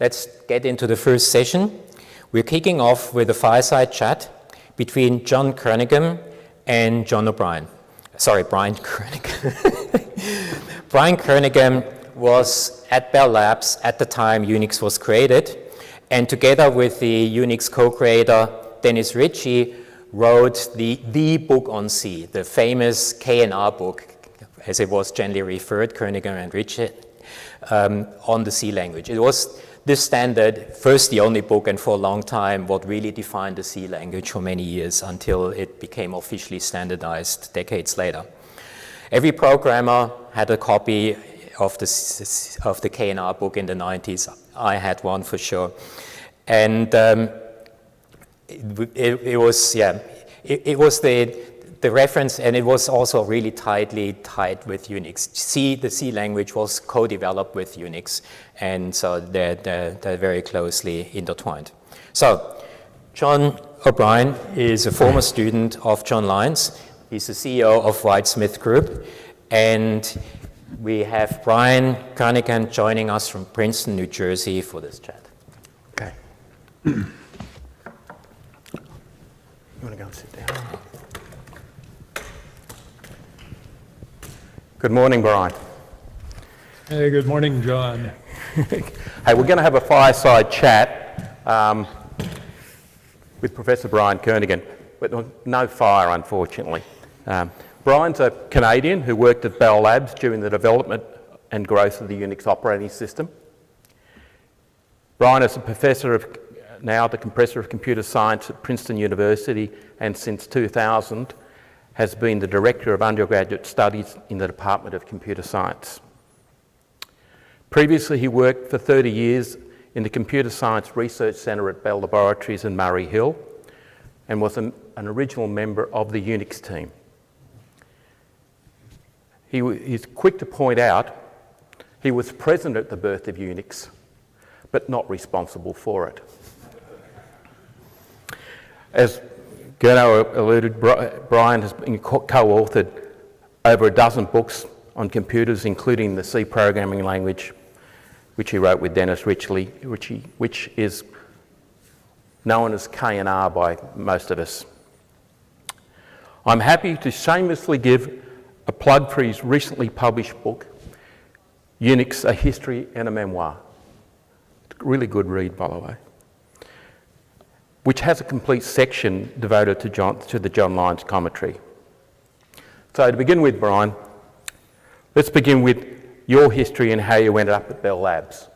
Let's get into the first session. We're kicking off with a fireside chat between John Kernighan and John O'Brien. Sorry, Brian Kernighan. Brian Kernighan was at Bell Labs at the time Unix was created, and together with the Unix co-creator Dennis Ritchie wrote the book on C, the famous KNR book, as it was generally referred, Kernighan and Ritchie, on the C language. It was the standard, first the only book, and for a long time what really defined the C language for many years until it became officially standardized decades later. Every programmer had a copy of the KNR book in the 90s. I had one for sure. And it was the reference, and it was also really tightly tied with Unix. The C language was co-developed with Unix, and so they're very closely intertwined. So John O'Brien is a former student of John Lyons. He's the CEO of Whitesmith Group, and we have Brian Kernighan joining us from Princeton, New Jersey for this chat. Okay. You want to go and sit down? Good morning, Brian. Hey, good morning, John. Hey, we're going to have a fireside chat with Professor Brian Kernighan, but no fire, unfortunately. Brian's a Canadian who worked at Bell Labs during the development and growth of the Unix operating system. Brian is a professor of now the Professor of Computer Science at Princeton University, and since 2000 has been the Director of Undergraduate Studies in the Department of Computer Science. Previously, he worked for 30 years in the Computer Science Research Centre at Bell Laboratories in Murray Hill and was an original member of the Unix team. He's quick to point out he was present at the birth of Unix, but not responsible for it. As Gerno alluded, Brian has been co-authored over a dozen books on computers, including the C programming language, which he wrote with Dennis Ritchie, which is known as KNR by most of us. I'm happy to shamelessly give a plug for his recently published book, Unix, A History and a Memoir. It's a really good read, by the way, which has a complete section devoted to the John Lyons commentary. So to begin with, Brian, let's begin with your history and how you ended up at Bell Labs.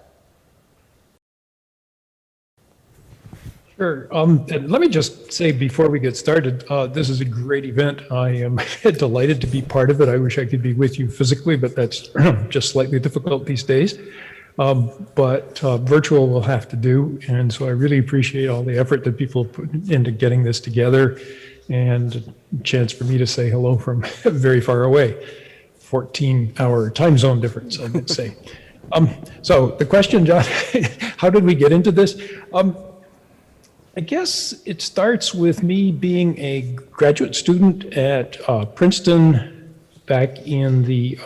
Sure. And let me just say before we get started, this is a great event. I am delighted to be part of it. I wish I could be with you physically, but that's just slightly difficult these days. But virtual will have to do, and so I really appreciate all the effort that people put into getting this together, and a chance for me to say hello from very far away. 14-hour time zone difference, I would say. So the question, John, how did we get into this? I guess it starts with me being a graduate student at Princeton back in the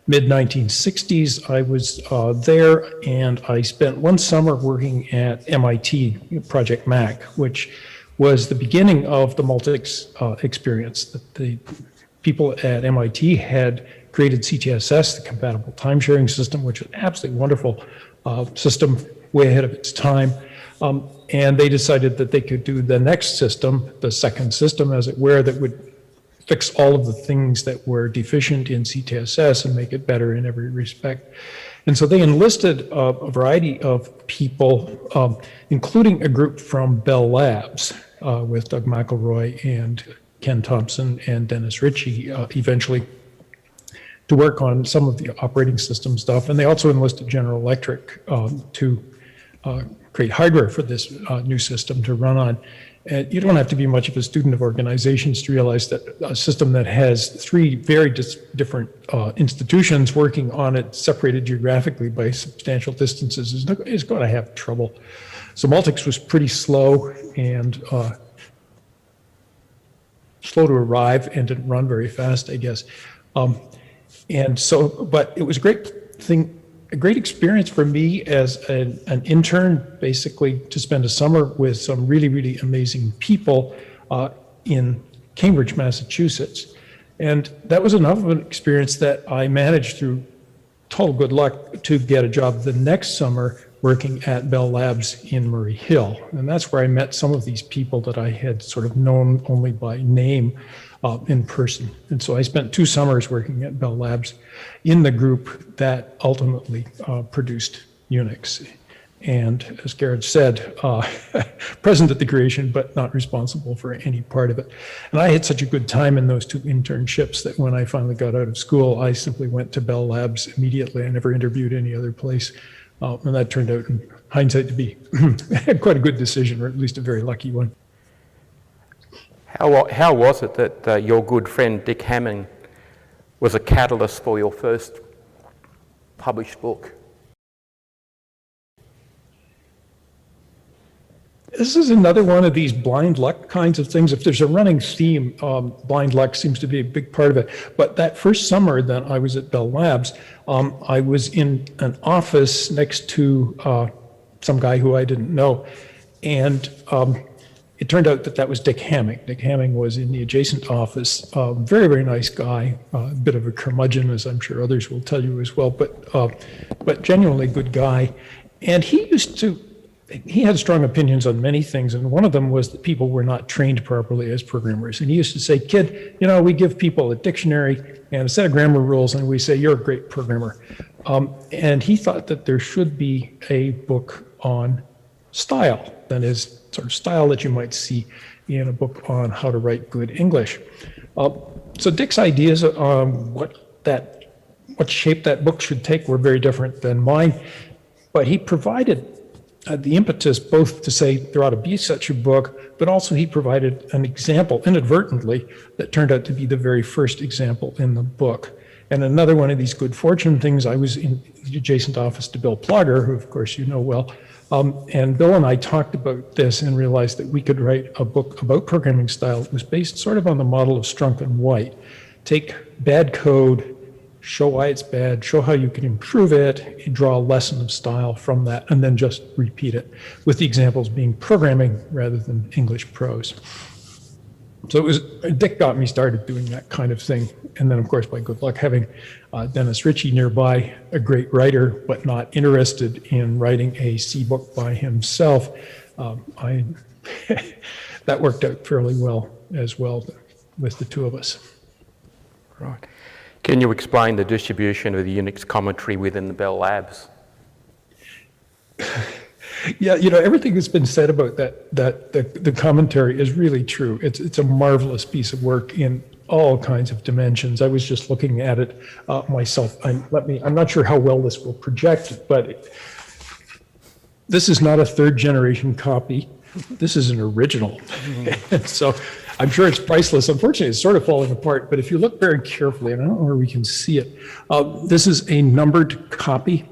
mid-1960s. I was there, and I spent one summer working at MIT, Project Mac, which was the beginning of the Multics experience. The people at MIT had created CTSS, the compatible time-sharing system, which is an absolutely wonderful system, way ahead of its time. And they decided that they could do the next system, the second system, as it were, that would fix all of the things that were deficient in CTSS and make it better in every respect. And so they enlisted a variety of people, including a group from Bell Labs with Doug McElroy and Ken Thompson and Dennis Ritchie eventually, to work on some of the operating system stuff. And they also enlisted General Electric to create hardware for this new system to run on. And you don't have to be much of a student of organizations to realize that a system that has three very different institutions working on it, separated geographically by substantial distances, is going to have trouble. So Multics was pretty slow and slow to arrive and didn't run very fast, I guess. And so, but it was a great thing a great experience for me as an intern, basically to spend a summer with some really, really amazing people in Cambridge, Massachusetts. And that was enough of an experience that I managed through total good luck to get a job the next summer working at Bell Labs in Murray Hill. And that's where I met some of these people that I had sort of known only by name in person. And so I spent 2 summers working at Bell Labs in the group that ultimately produced Unix. And as Garrett said, present at the creation, but not responsible for any part of it. And I had such a good time in those 2 internships that when I finally got out of school, I simply went to Bell Labs immediately. I never interviewed any other place. And that turned out, in hindsight, to be quite a good decision, or at least a very lucky one. How was it that your good friend Dick Hamming was a catalyst for your first published book? This is another one of these blind luck kinds of things. If there's a running theme, blind luck seems to be a big part of it. But that first summer that I was at Bell Labs, I was in an office next to some guy who I didn't know. And it turned out that that was Dick Hamming. Dick Hamming was in the adjacent office. Very, very nice guy, a bit of a curmudgeon, as I'm sure others will tell you as well, but genuinely good guy. And he had strong opinions on many things, and one of them was that people were not trained properly as programmers. And he used to say, "Kid, we give people a dictionary and a set of grammar rules, and we say, you're a great programmer." And he thought that there should be a book on style, that is, sort of style that you might see in a book on how to write good English. So Dick's ideas on what shape that book should take were very different than mine, but he provided the impetus both to say there ought to be such a book, but also he provided an example inadvertently that turned out to be the very first example in the book. And another one of these good fortune things, I was in the adjacent office to Bill Plogger, who of course you know well, and Bill and I talked about this and realized that we could write a book about programming style that was based sort of on the model of Strunk and White. Take bad code, show why it's bad, show how you can improve it, and draw a lesson of style from that, and then just repeat it, with the examples being programming rather than English prose. So Dick got me started doing that kind of thing. And then, of course, by good luck, having Dennis Ritchie nearby, a great writer, but not interested in writing a C book by himself, that worked out fairly well as well with the 2 of us. Right. Can you explain the distribution of the Unix commentary within the Bell Labs? Yeah, everything that's been said about the commentary is really true. It's a marvelous piece of work in all kinds of dimensions. I was just looking at it myself. I'm not sure how well this will project, but this is not a 3rd generation copy. This is an original. So I'm sure it's priceless. Unfortunately, it's sort of falling apart, but if you look very carefully, and I don't know where we can see it, this is a numbered copy.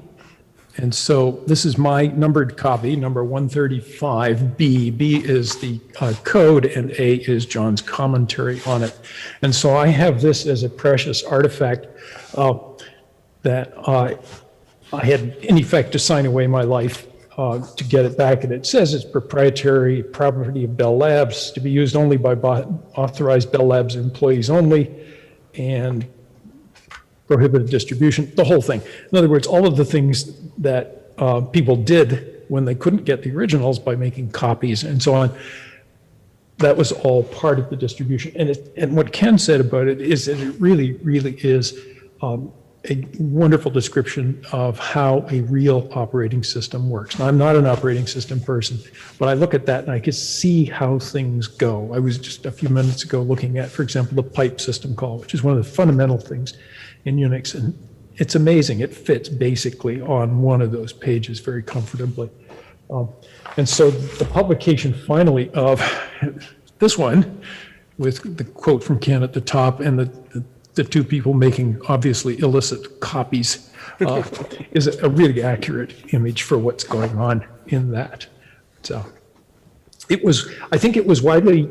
And so this is my numbered copy, number 135, B. B is the code, and A is John's commentary on it. And so I have this as a precious artifact that I had, in effect, to sign away my life to get it back. And it says it's proprietary property of Bell Labs, to be used only by authorized Bell Labs employees only, and prohibited distribution, the whole thing. In other words, all of the things that people did when they couldn't get the originals by making copies and so on, that was all part of the distribution. And what Ken said about it is that it really, really is a wonderful description of how a real operating system works. Now, I'm not an operating system person, but I look at that and I can see how things go. I was just a few minutes ago looking at, for example, the pipe system call, which is one of the fundamental things in Unix, and it's amazing. It fits basically on one of those pages very comfortably. And so the publication finally of this one, with the quote from Ken at the top and the 2 people making obviously illicit copies, is a really accurate image for what's going on in that. So I think it was widely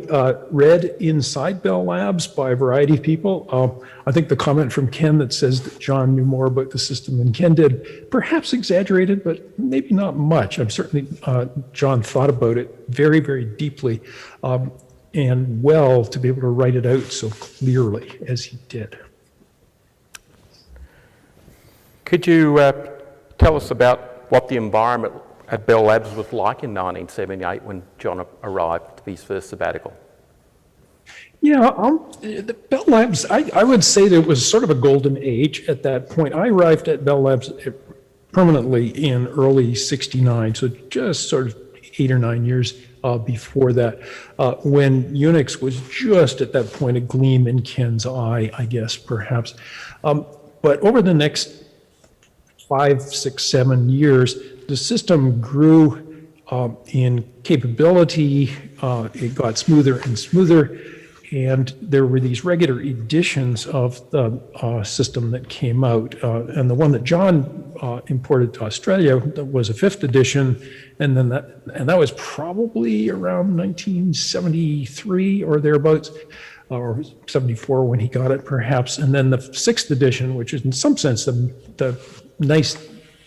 read inside Bell Labs by a variety of people. I think the comment from Ken that says that John knew more about the system than Ken did, perhaps exaggerated, but maybe not much. I'm certainly, John thought about it very, very deeply and well to be able to write it out so clearly as he did. Could you tell us about what the environment at Bell Labs was like in 1978 when John arrived for his first sabbatical? Yeah, the Bell Labs, I would say that it was sort of a golden age at that point. I arrived at Bell Labs permanently in early '69, so just sort of 8 or 9 years before that, when Unix was just at that point a gleam in Ken's eye, I guess, perhaps. But over the next 5, 6, 7 years, the system grew in capability. It got smoother and smoother, and there were these regular editions of the system that came out. And the one that John imported to Australia was a 5th edition, and then that was probably around 1973 or thereabouts, or 74 when he got it, perhaps. And then the 6th edition, which is in some sense the nice,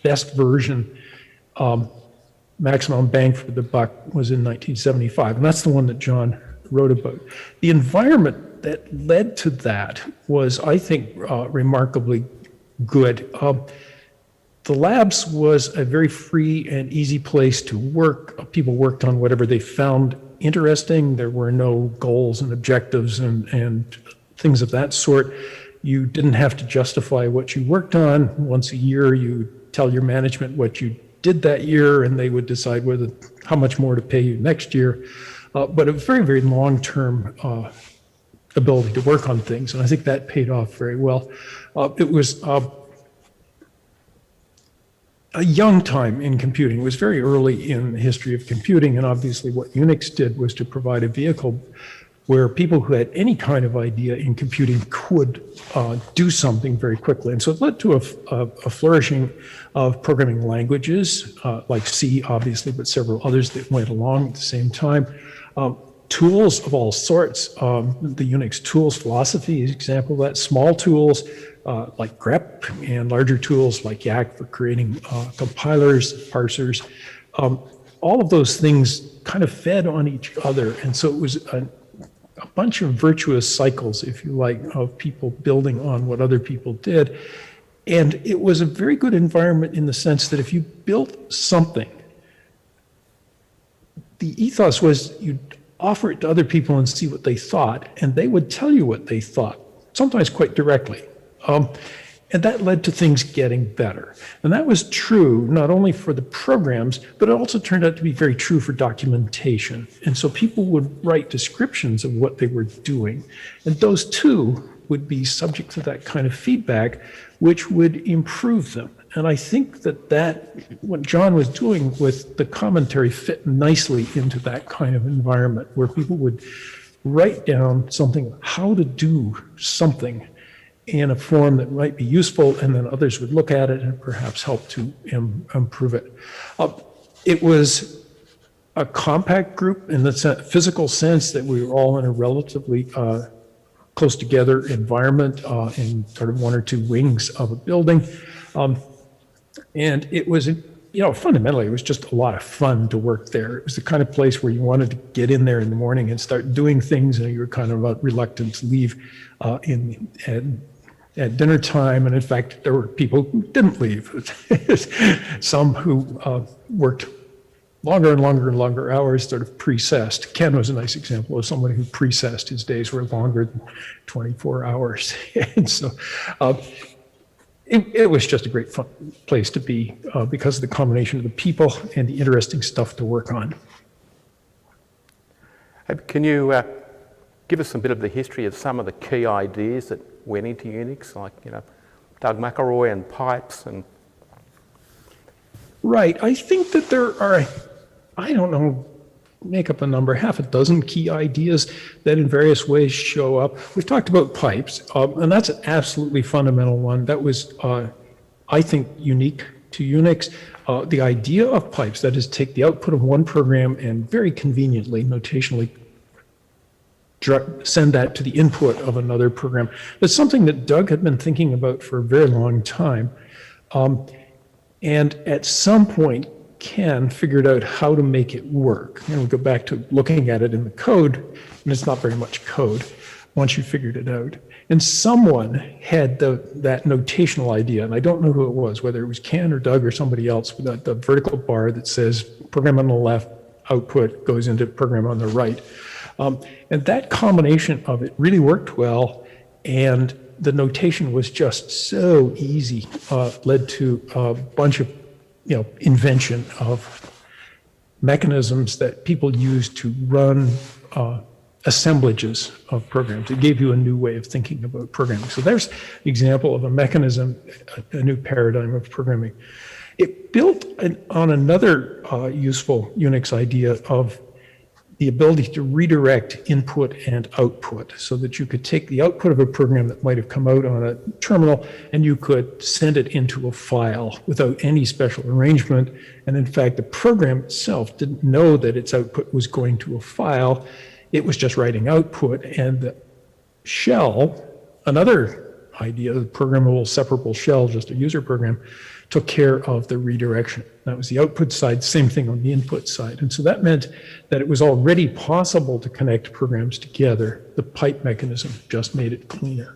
best version, maximum bang for the buck, was in 1975. And that's the one that John wrote about. The environment that led to that was, I think, remarkably good. The labs was a very free and easy place to work. People worked on whatever they found interesting. There were no goals and objectives and things of that sort. You didn't have to justify what you worked on. Once a year, you tell your management what you did that year, and they would decide how much more to pay you next year. But a very, very long-term ability to work on things, and I think that paid off very well. It was a young time in computing. It was very early in the history of computing, and obviously what Unix did was to provide a vehicle where people who had any kind of idea in computing could do something very quickly. And so it led to a flourishing of programming languages, like C, obviously, but several others that went along at the same time. Tools of all sorts. The Unix tools philosophy is an example of that. Small tools like grep, and larger tools like Yak for creating compilers, parsers. All of those things kind of fed on each other. And so it was a bunch of virtuous cycles, if you like, of people building on what other people did. And it was a very good environment in the sense that if you built something, the ethos was you'd offer it to other people and see what they thought, and they would tell you what they thought, sometimes quite directly. And that led to things getting better. And that was true not only for the programs, but it also turned out to be very true for documentation. And so people would write descriptions of what they were doing. And those too would be subject to that kind of feedback, which would improve them. And I think that what John was doing with the commentary fit nicely into that kind of environment where people would write down something, how to do something in a form that might be useful, and then others would look at it and perhaps help to improve it. It was a compact group in the physical sense that we were all in a relatively close together environment in sort of one or two wings of a building. And it was, fundamentally, it was just a lot of fun to work there. It was the kind of place where you wanted to get in there in the morning and start doing things, and you were kind of reluctant to leave at dinner time. And in fact, there were people who didn't leave. Some who worked longer and longer and longer hours, sort of precessed. Ken was a nice example of somebody who precessed. His days were longer than 24 hours. And so it was just a great fun place to be because of the combination of the people and the interesting stuff to work on. Can you give us a bit of the history of some of the key ideas that went into Unix, like, Doug McElroy and pipes and... Right. I think that there are, I don't know, make up a number, half a dozen key ideas that in various ways show up. We've talked about pipes, and that's an absolutely fundamental one. That was, I think, unique to Unix. The idea of pipes, that is, take the output of one program and very conveniently, notationally, send that to the input of another program. That's something that Doug had been thinking about for a very long time. And at some point, Ken figured out how to make it work. And we go back to looking at it in the code, and it's not very much code once you figured it out. And someone had that notational idea, and I don't know who it was, whether it was Ken or Doug or somebody else, with the vertical bar that says program on the left, output goes into program on the right. And that combination of it really worked well, and the notation was just so easy, led to a bunch of invention of mechanisms that people use to run assemblages of programs. It gave you a new way of thinking about programming. So there's an example of a mechanism, a new paradigm of programming. It built on another useful Unix idea of the ability to redirect input and output, so that you could take the output of a program that might have come out on a terminal and you could send it into a file without any special arrangement. And in fact, the program itself didn't know that its output was going to a file. It was just writing output, and the shell, another idea, the programmable separable shell, just a user program, took care of the redirection. That was the output side, same thing on the input side. And so that meant that it was already possible to connect programs together. The pipe mechanism just made it cleaner.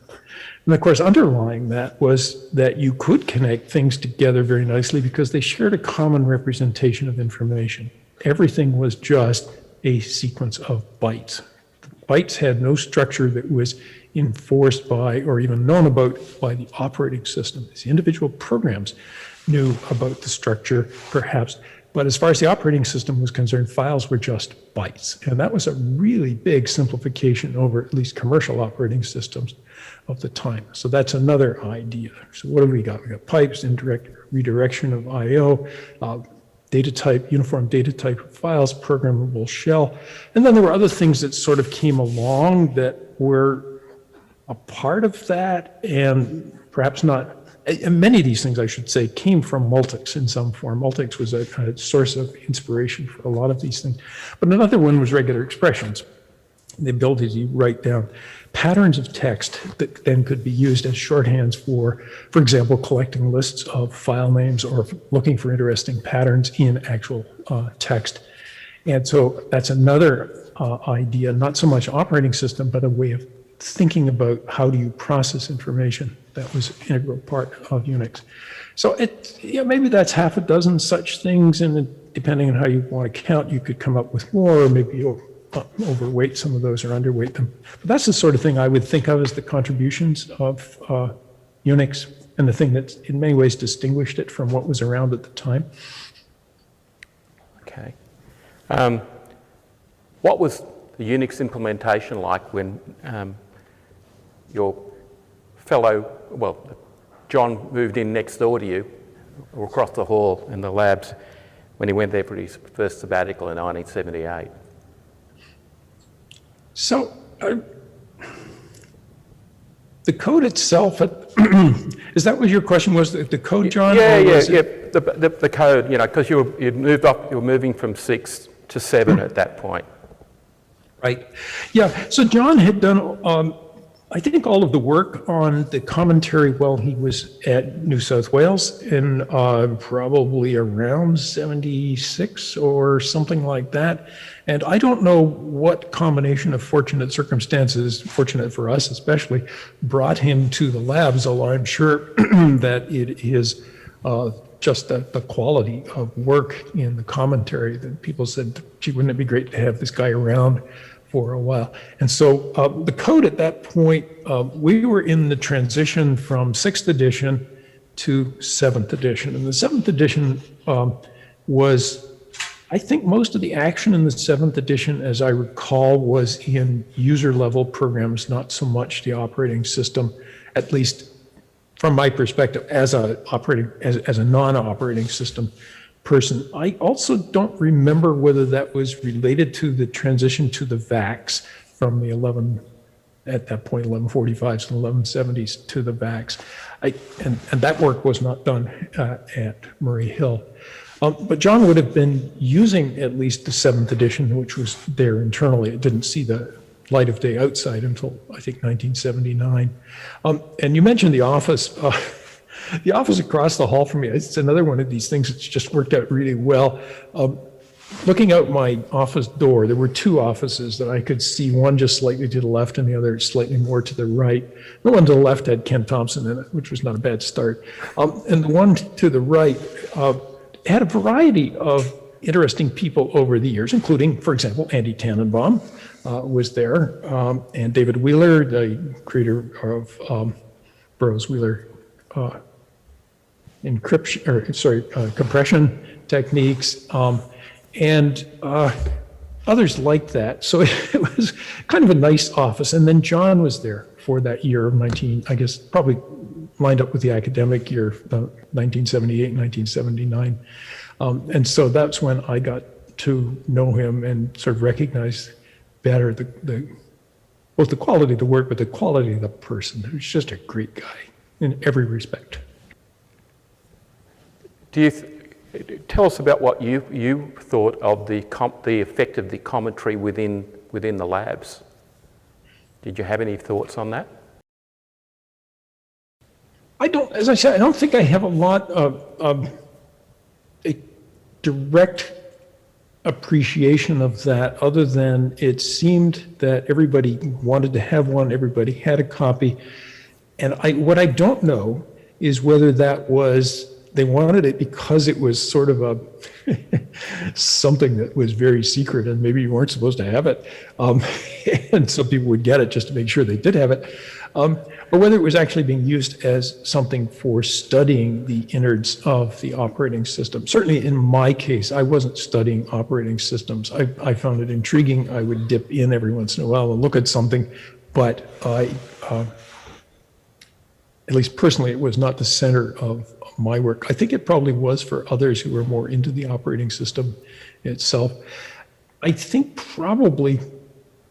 And of course, underlying that was that you could connect things together very nicely because they shared a common representation of information. Everything was just a sequence of bytes. Bytes had no structure that was enforced by or even known about by the operating system. The individual programs knew about the structure, perhaps, but as far as the operating system was concerned, files were just bytes. And that was a really big simplification over at least commercial operating systems of the time. So that's another idea. So what have we got? We got pipes, indirect redirection of I/O, data type, uniform data type of files, programmable shell. And then there were other things that sort of came along that were a part of that, and perhaps not. And many of these things, I should say, came from Multics in some form. Multics was a source of inspiration for a lot of these things. But another one was regular expressions, the ability to write down patterns of text that then could be used as shorthands for example, collecting lists of file names or looking for interesting patterns in actual text. And so that's another idea, not so much operating system, but a way of thinking about how do you process information. That was an integral part of Unix. So maybe that's half a dozen such things, and depending on how you want to count, you could come up with more, or maybe you'll overweight some of those or underweight them. But that's the sort of thing I would think of as the contributions of Unix, and the thing that in many ways distinguished it from what was around at the time. Okay. What was the Unix implementation like when your fellow, John moved in next door to you, or across the hall in the labs, when he went there for his first sabbatical in 1978? So the code itself, is that what your question was? The code, John? Yeah. The code, because you were moving from 6 to 7 at that point. Right. Yeah. So John had done, I think, all of the work on the commentary while he was at New South Wales in probably around 76 or something like that. And I don't know what combination of fortunate circumstances, fortunate for us especially, brought him to the labs, although I'm sure that it is just the quality of work in the commentary that people said, gee, wouldn't it be great to have this guy around for a while. And so the code at that point, we were in the transition from 6th edition to 7th edition. And the 7th edition was, I think most of the action in the 7th edition, as I recall, was in user level programs, not so much the operating system, at least from my perspective as a non-operating system person. I also don't remember whether that was related to the transition to the VAX from the 11 at that point 1145s and 1170s to the VAX. And that work was not done at Murray Hill. But John would have been using at least the 7th edition, which was there internally. It didn't see the light of day outside until, I think, 1979. And you mentioned the office. The office across the hall from me, it's another one of these things that's just worked out really well. Looking out my office door, there were 2 offices that I could see, one just slightly to the left and the other slightly more to the right. The one to the left had Ken Thompson in it, which was not a bad start. And the one to the right had a variety of interesting people over the years, including, for example, Andy Tannenbaum was there, and David Wheeler, the creator of Burroughs-Wheeler compression techniques, and others like that. So it was kind of a nice office. And then John was there for that year of I guess probably lined up with the academic year, 1978, 1979. And so that's when I got to know him and sort of recognize better both the quality of the work, but the quality of the person. Who's just a great guy in every respect. Tell us about what you thought of the effect of the commentary within the labs. Did you have any thoughts on that? As I said, I don't think I have a lot of a direct appreciation of that, other than it seemed that everybody wanted to have one, everybody had a copy. And what I don't know is whether that was, they wanted it because it was sort of something that was very secret and maybe you weren't supposed to have it. And so people would get it just to make sure they did have it. Or whether it was actually being used as something for studying the innards of the operating system. Certainly in my case, I wasn't studying operating systems. I found it intriguing. I would dip in every once in a while and look at something, but at least personally, it was not the center of my work. I think it probably was for others who were more into the operating system itself. I think probably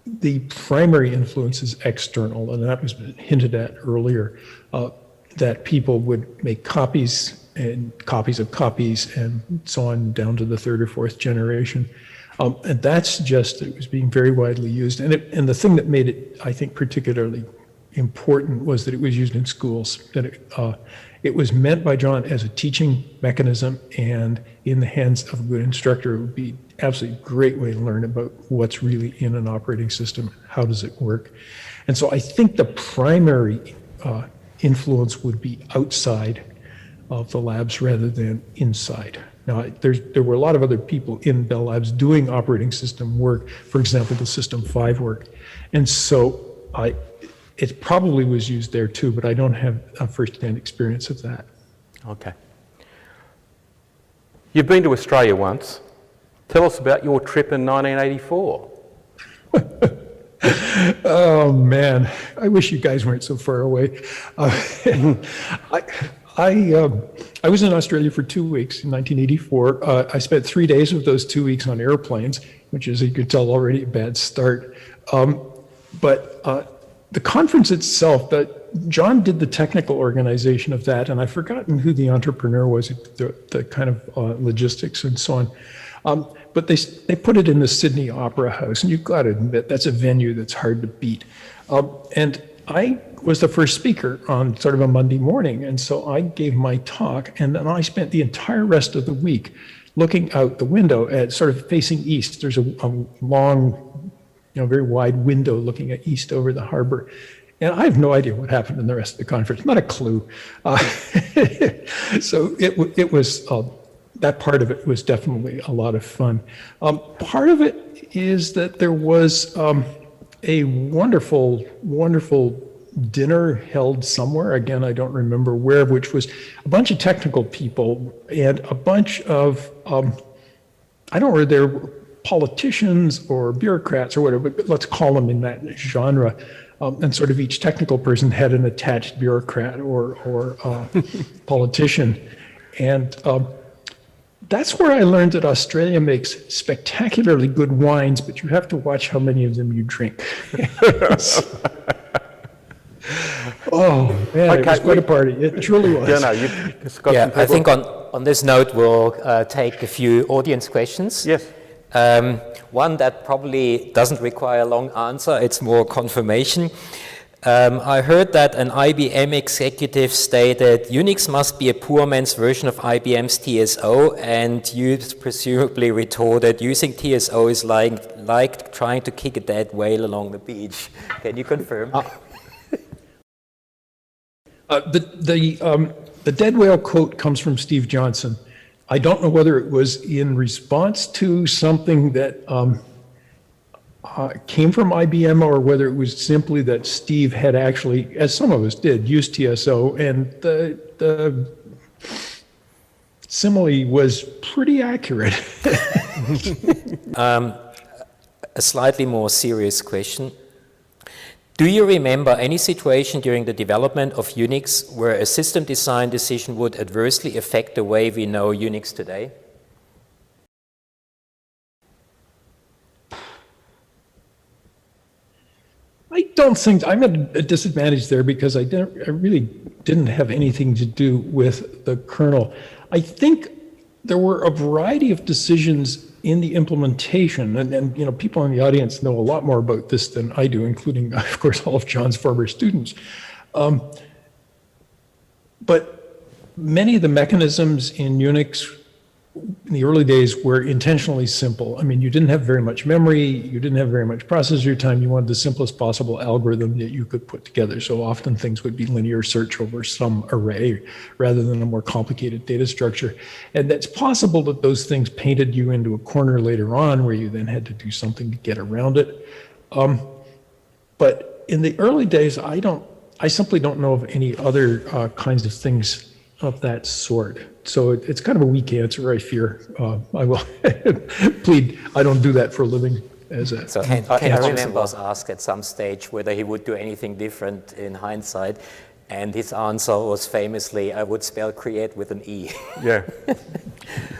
the primary influence is external, and that was hinted at earlier, that people would make copies and copies of copies and so on down to the 3rd or 4th generation. And that's just, it was being very widely used. And the thing that made it, I think, particularly important was that it was used in schools, that it was meant by John as a teaching mechanism, and in the hands of a good instructor, it would be absolutely great way to learn about what's really in an operating system, how does it work. And so I think the primary influence would be outside of the labs rather than inside. Now, there were a lot of other people in Bell Labs doing operating system work, for example, the System 5 work. And so it probably was used there too, but I don't have a first-hand experience of that. Okay. You've been to Australia once. Tell us about your trip in 1984. Oh man, I wish you guys weren't so far away. I was in Australia for 2 weeks in 1984. I spent 3 days of those 2 weeks on airplanes, which is, you could tell, already a bad start. But the conference itself, John did the technical organization of that, and I've forgotten who the entrepreneur was, the kind of logistics and so on. But they put it in the Sydney Opera House, and you've got to admit that's a venue that's hard to beat. And I was the first speaker on sort of a Monday morning, and so I gave my talk, and then I spent the entire rest of the week looking out the window at sort of facing east. There's a long, very wide window looking at east over the harbor. And I have no idea what happened in the rest of the conference, not a clue. So it was, that part of it was definitely a lot of fun. Part of it is that there was a wonderful, wonderful dinner held somewhere, again, I don't remember where, which was a bunch of technical people and a bunch of, I don't know whether they're politicians or bureaucrats or whatever, but let's call them in that genre. And sort of each technical person had an attached bureaucrat or politician. And that's where I learned that Australia makes spectacularly good wines, but you have to watch how many of them you drink. Oh, man, it was Okay, quite a party. It truly was. Yeah, no, you've got Yeah, some people. I think on this note, we'll take a few audience questions. Yes. One that probably doesn't require a long answer, it's more confirmation. I heard that an IBM executive stated Unix must be a poor man's version of IBM's TSO, and you presumably retorted using TSO is like trying to kick a dead whale along the beach. Can you confirm? The dead whale quote comes from Steve Johnson. I don't know whether it was in response to something that came from IBM or whether it was simply that Steve had actually, as some of us did, used TSO, and the simile was pretty accurate. A slightly more serious question. Do you remember any situation during the development of Unix where a system design decision would adversely affect the way we know Unix today? I don't think, I'm at a disadvantage there because I really didn't have anything to do with the kernel. I think there were a variety of decisions in the implementation, and you know, people in the audience know a lot more about this than I do, including, of course, all of John's former students. But many of the mechanisms in Unix in the early days were intentionally simple. I mean, you didn't have very much memory, you didn't have very much processor time, you wanted the simplest possible algorithm that you could put together. So often things would be linear search over some array rather than a more complicated data structure. And it's possible that those things painted you into a corner later on where you then had to do something to get around it. But in the early days, I simply don't know of any other kinds of things of that sort. So it's kind of a weak answer, I fear. I will plead, I don't do that for a living. So Ken Johnson was asked at some stage whether he would do anything different in hindsight, and his answer was famously, I would spell create with an E. Yeah.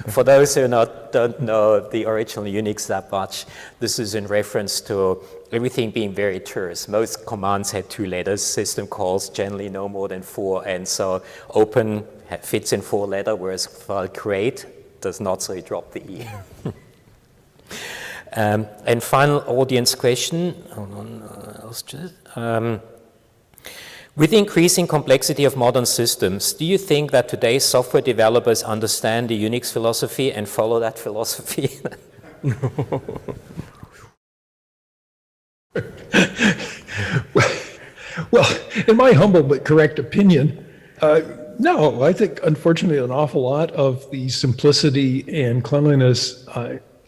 For those who don't know the original Unix that much, this is in reference to everything being very terse. Most commands had 2 letters, system calls generally no more than 4, and so open fits in 4 letters, whereas file create does not, so you drop the E. And final audience question, with the increasing complexity of modern systems, do you think that today's software developers understand the Unix philosophy and follow that philosophy? Well, in my humble but correct opinion, no, I think unfortunately an awful lot of the simplicity and cleanliness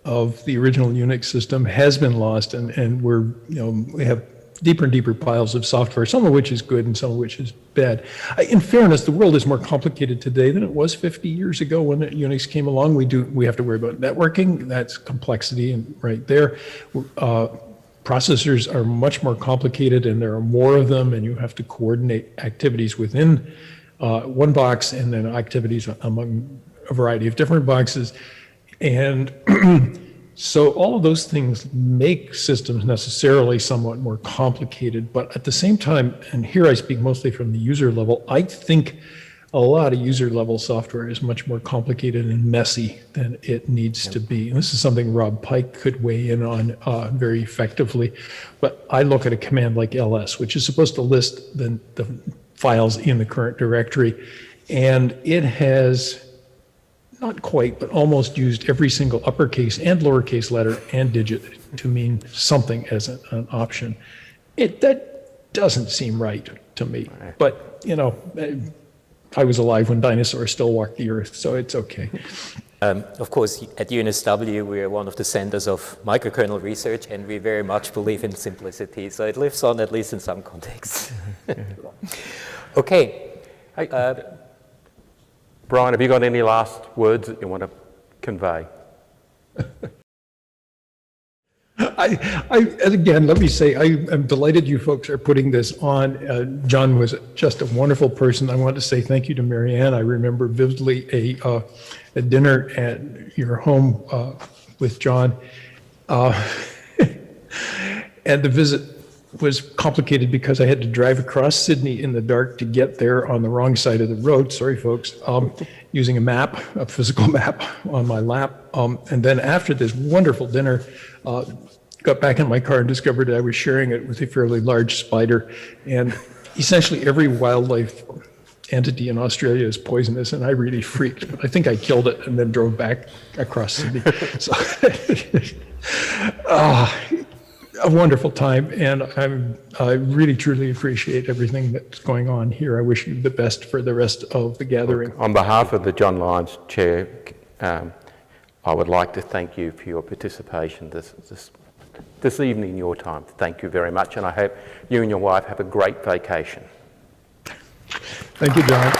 of the original Unix system has been lost, and we have deeper and deeper piles of software, some of which is good and some of which is bad. In fairness, the world is more complicated today than it was 50 years ago when Unix came along. We have to worry about networking. That's complexity and right there. Processors are much more complicated, and there are more of them, and you have to coordinate activities within one box and then activities among a variety of different boxes. And so all of those things make systems necessarily somewhat more complicated, but at the same time, and here I speak mostly from the user level, I think a lot of user level software is much more complicated and messy than it needs to be. And this is something Rob Pike could weigh in on very effectively. But I look at a command like ls, which is supposed to list the files in the current directory, and it has not quite, but almost used every single uppercase and lowercase letter and digit to mean something as an option. That doesn't seem right to me. But, you know, I was alive when dinosaurs still walked the earth, so it's okay. Of course, at UNSW, we are one of the centers of microkernel research, and we very much believe in simplicity, so it lives on, at least in some contexts. Okay. Brian, have you got any last words that you want to convey? Again, let me say, I'm delighted you folks are putting this on. John was just a wonderful person. I want to say thank you to Marianne. I remember vividly a dinner at your home with John, and the visit was complicated because I had to drive across Sydney in the dark to get there on the wrong side of the road. Sorry, folks. Using a map, a physical map on my lap. And then after this wonderful dinner, got back in my car and discovered I was sharing it with a fairly large spider. And essentially every wildlife entity in Australia is poisonous, and I really freaked. But I think I killed it and then drove back across Sydney. So, a wonderful time, and I really truly appreciate everything that's going on here. I wish you the best for the rest of the gathering. On behalf of the John Lyons Chair, I would like to thank you for your participation this evening, your time. Thank you very much, and I hope you and your wife have a great vacation. Thank you, John.